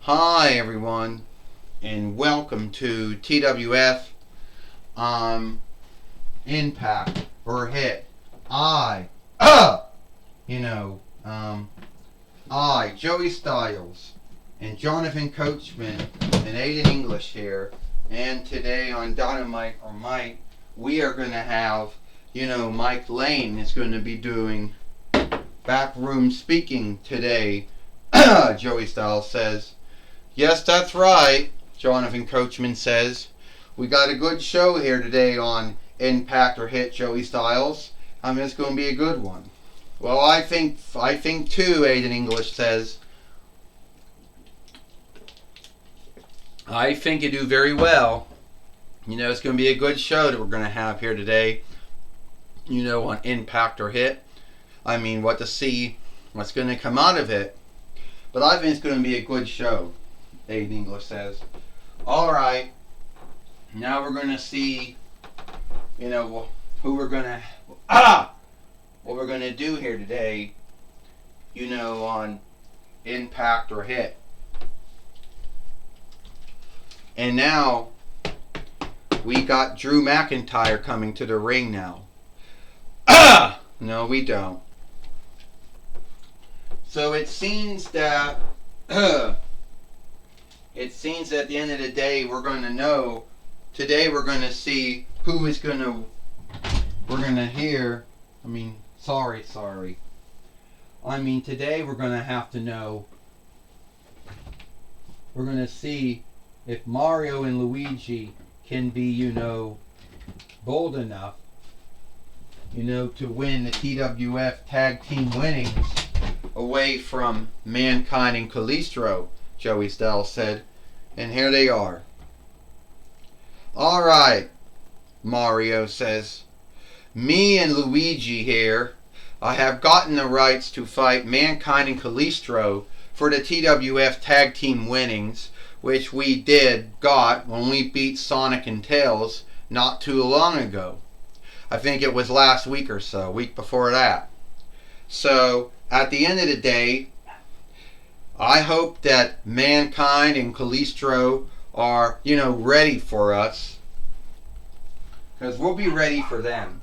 Hi everyone, and welcome to TWF Impact or Hit. I, you know, I, Joey Styles, and Jonathan Coachman, and Aiden English here, and today on Dynamite or Mike, we are going to have, Mike Lane is going to be doing backroom speaking today. Joey Styles says. Yes, that's right, Jonathan Coachman says. We got a good show here today on Impact or Hit, Joey Styles. It's going to be a good one. Well, I think too, Aiden English says. I think you do very well. It's going to be a good show that we're going to have here today, on Impact or Hit. What to see, what's going to come out of it. But I think it's going to be a good show, Aiden English says. Alright, now we're going to see, who we're going to, what we're going to do here today, on Impact or Hit. And now, we got Drew McIntyre coming to the ring now. No, we don't. So it seems that at the end of the day we're going to know. Today we're going to see who is going to. We're going to hear. Sorry. Today we're going to have to know. We're going to see if Mario and Luigi can be, bold enough, to win the TWF Tag Team winnings away from Mankind and Kalisto, Joey Styles said. And here they are. Alright, Mario says. Me and Luigi here, I have gotten the rights to fight Mankind and Kalisto for the TWF Tag Team winnings, which we got when we beat Sonic and Tails not too long ago. I think it was last week or so, week before that. So, at the end of the day, I hope that Mankind and Kalisto are, ready for us. Because we'll be ready for them.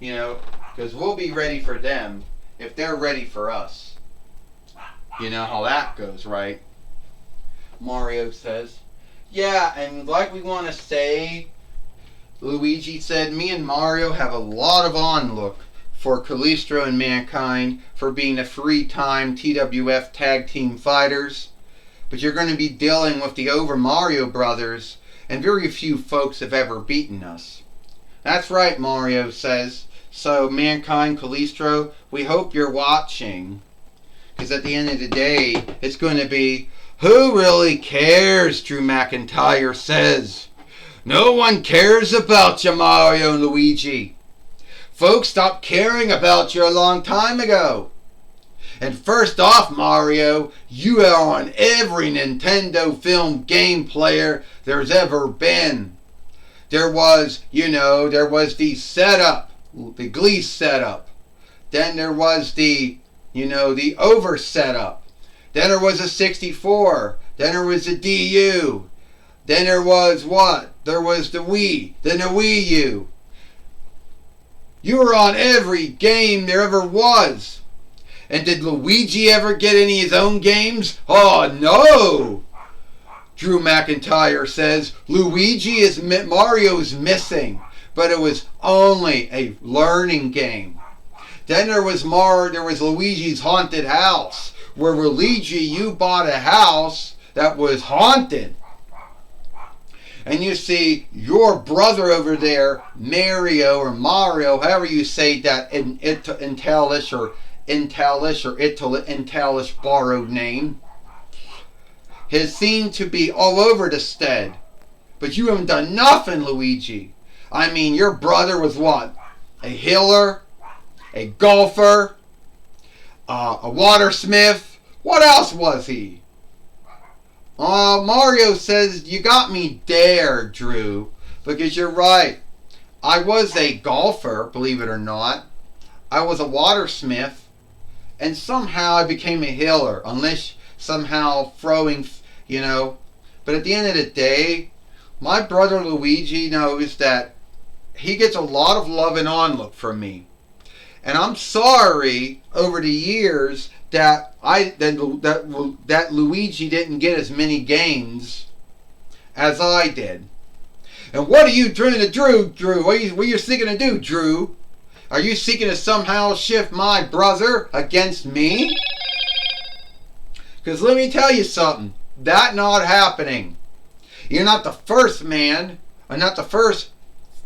Because we'll be ready for them if they're ready for us. You know how that goes, right? Mario says. Yeah, and like we want to say, Luigi said, me and Mario have a lot of onlook for Kalisto and Mankind for being the 3-time TWF Tag Team fighters. But you're going to be dealing with the Over Mario brothers, and very few folks have ever beaten us. That's right, Mario says. So, Mankind, Kalisto, we hope you're watching. Because at the end of the day, it's going to be, who really cares, Drew McIntyre says. No one cares about you, Mario and Luigi. Folks stopped caring about you a long time ago. And first off, Mario, you are on every Nintendo film game player there's ever been. There was the setup, the Glee setup. Then there was the Over setup. Then there was a 64. Then there was a DU. Then there was what? There was the Wii. Then the Wii U. You were on every game there ever was. And did Luigi ever get any of his own games? Oh, no! Drew McIntyre says, Mario's missing. But it was only a learning game. Then there was Luigi's Haunted House. Where Luigi, you bought a house that was haunted. And you see, your brother over there, Mario or Mario, however you say that in Intalish borrowed name, has seemed to be all over the stead. But you haven't done nothing, Luigi. Your brother was what? A healer? A golfer? A watersmith? What else was he? Mario says, you got me there, Drew, because you're right. I was a golfer, believe it or not. I was a watersmith, and somehow I became a healer. Unless somehow throwing, But at the end of the day, my brother Luigi knows that he gets a lot of love and onlook from me. And I'm sorry over the years that that Luigi didn't get as many games as I did. And what are you trying to do, Drew? What are you seeking to do, Drew? Are you seeking to somehow shift my brother against me? Because let me tell you something. That not happening. You're not the first man, or not the first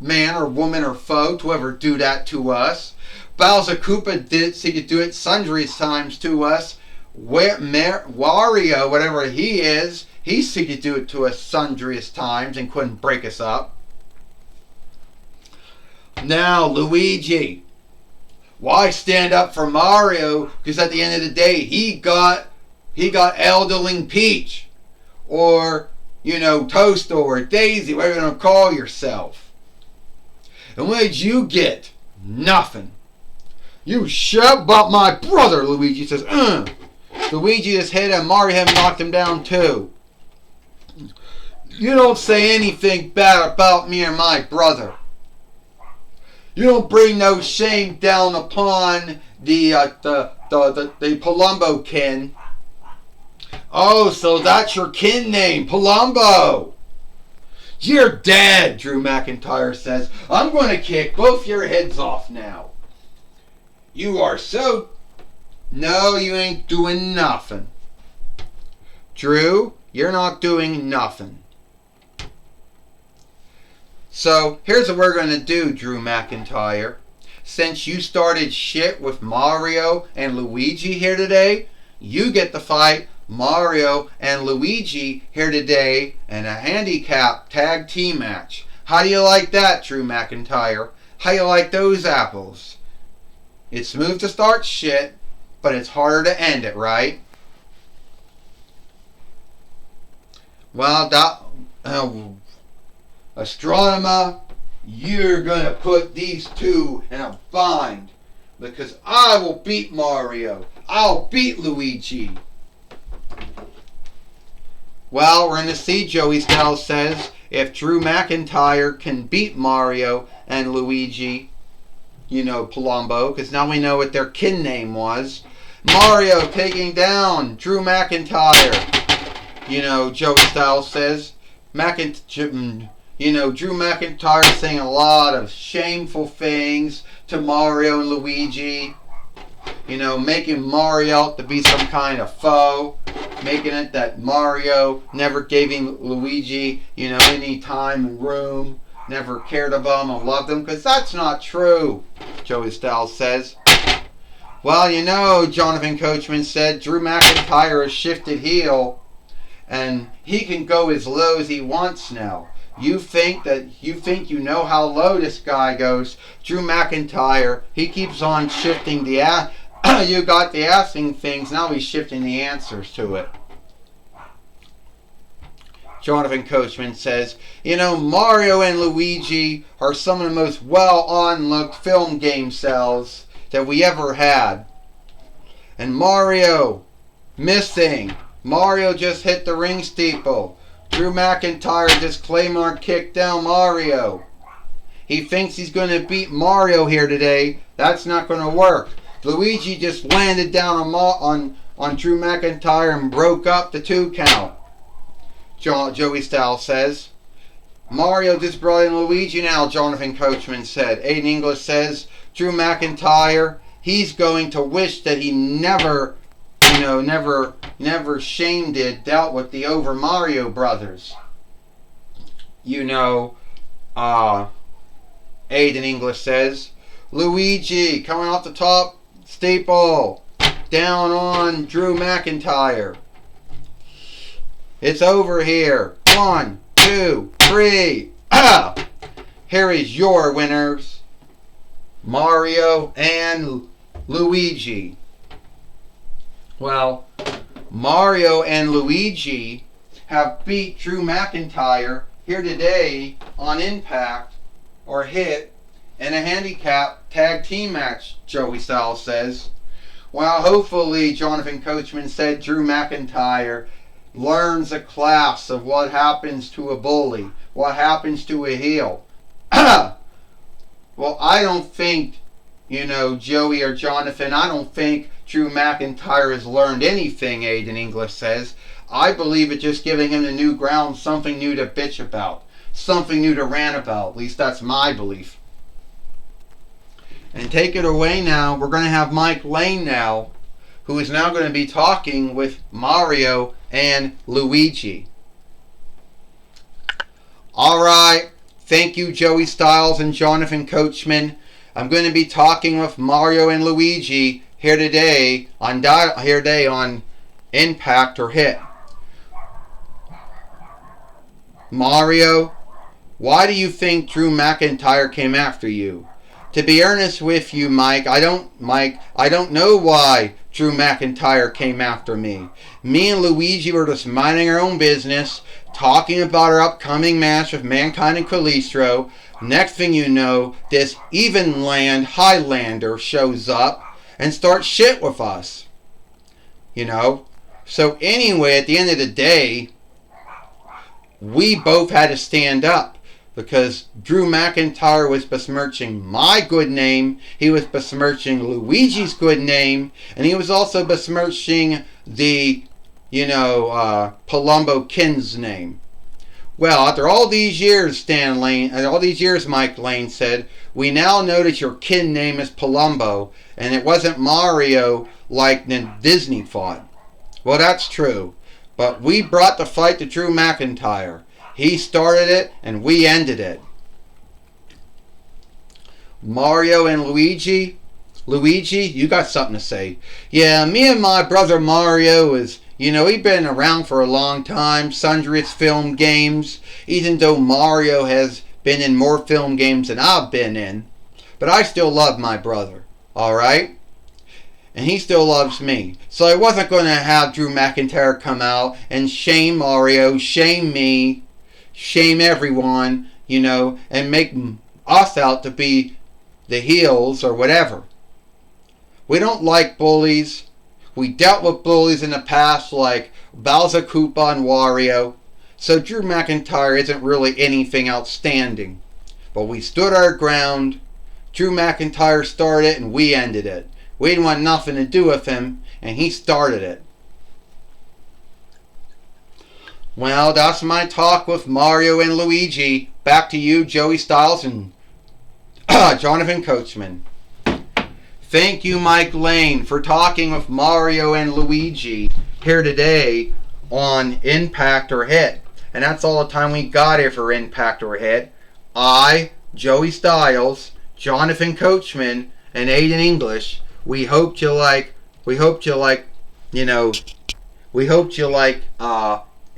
man or woman or foe to ever do that to us. Bowser Koopa did seek to do it sundry times to us. Wario, whatever he is, he seeked to do it to us sundry times and couldn't break us up. Now, Luigi, why stand up for Mario? Because at the end of the day, he got Elderling Peach, or Toaster or Daisy, whatever you want to call yourself. And what did you get? Nothing. You shout about my brother, Luigi says. Luigi just hit him. Mario had knocked him down too. You don't say anything bad about me or my brother. You don't bring no shame down upon the Palumbo kin. Oh, so that's your kin name, Palumbo. You're dead, Drew McIntyre says. I'm going to kick both your heads off now. You are so... No, you ain't doing nothing. Drew, you're not doing nothing. So, here's what we're going to do, Drew McIntyre. Since you started shit with Mario and Luigi here today, you get to fight Mario and Luigi here today in a handicap tag team match. How do you like that, Drew McIntyre? How do you like those apples? It's smooth to start shit, but it's harder to end it, right? Well, Astronomer, you're gonna put these two in a bind, because I will beat Mario. I'll beat Luigi. Well, we're going to see, Joey Styles says, if Drew McIntyre can beat Mario and Luigi, Palumbo, because now we know what their kin name was. Mario taking down Drew McIntyre. Joey Styles says. Drew McIntyre saying a lot of shameful things to Mario and Luigi. Making Mario out to be some kind of foe. Making it that Mario never gave him Luigi, any time and room. Never cared about him or loved him, because that's not true, Joey Styles says. Well, Jonathan Coachman said Drew McIntyre has shifted heel, and he can go as low as he wants now. You think you know how low this guy goes. Drew McIntyre, he keeps on shifting the you got the asking things, now he's shifting the answers to it. Jonathan Coachman says, Mario and Luigi are some of the most well-on-looked film game cells that we ever had. And Mario, missing. Mario just hit the ring steeple. Drew McIntyre just Claymore kicked down Mario. He thinks he's going to beat Mario here today. That's not going to work. Luigi just landed down on Drew McIntyre and broke up the 2 count. Joey Styles says. Mario just brought in Luigi now, Jonathan Coachman said. Aiden English says, Drew McIntyre, he's going to wish that he never dealt with the Over Mario brothers. Aiden English says, Luigi coming off the top steeple, down on Drew McIntyre. It's over here. 1, 2, 3. Here is your winners, Mario and Luigi. Well, Mario and Luigi have beat Drew McIntyre here today on Impact, or Hit, in a handicap tag team match, Joey Styles says. Well, hopefully, Jonathan Coachman said Drew McIntyre learns a class of what happens to a bully, what happens to a heel. Well, I don't think, Joey or Jonathan, I don't think Drew McIntyre has learned anything, Aiden English says. I believe it's just giving him the new ground, something new to bitch about, something new to rant about. At least that's my belief. And take it away now. We're going to have Mike Lane now, who is now going to be talking with Mario and Luigi. All right. Thank you, Joey Styles and Jonathan Coachman. I'm going to be talking with Mario and Luigi here today on Impact or Hit. Mario, why do you think Drew McIntyre came after you? To be honest with you, Mike, I don't know why Drew McIntyre came after me. Me and Luigi were just minding our own business, talking about our upcoming match with Mankind and Kalisto. Next thing you know, this Evenland Highlander shows up and starts shit with us. So anyway, at the end of the day, we both had to stand up because Drew McIntyre was besmirching my good name, he was besmirching Luigi's good name, and he was also besmirching the, Palumbo Kin's name. Well, after all these years, Mike Lane said, we now know that your kin name is Palumbo, and it wasn't Mario like Disney thought. Well, that's true. But we brought the fight to Drew McIntyre. He started it, and we ended it. Mario and Luigi? Luigi, you got something to say. Yeah, me and my brother Mario is, he's been around for a long time, sundry film games, even though Mario has been in more film games than I've been in. But I still love my brother, alright? And he still loves me. So I wasn't going to have Drew McIntyre come out and shame Mario, shame me, shame everyone, and make us out to be the heels or whatever. We don't like bullies. We dealt with bullies in the past like Bowser, Koopa, and Wario. So Drew McIntyre isn't really anything outstanding. But we stood our ground. Drew McIntyre started it and we ended it. We didn't want nothing to do with him, and he started it. Well, that's my talk with Mario and Luigi. Back to you, Joey Styles and Jonathan Coachman. Thank you, Mike Lane, for talking with Mario and Luigi here today on Impact or Hit. And that's all the time we got here for Impact or Hit. I, Joey Styles, Jonathan Coachman, and Aiden English. We hoped you like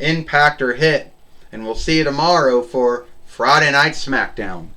Impact or Hit. And we'll see you tomorrow for Friday Night SmackDown.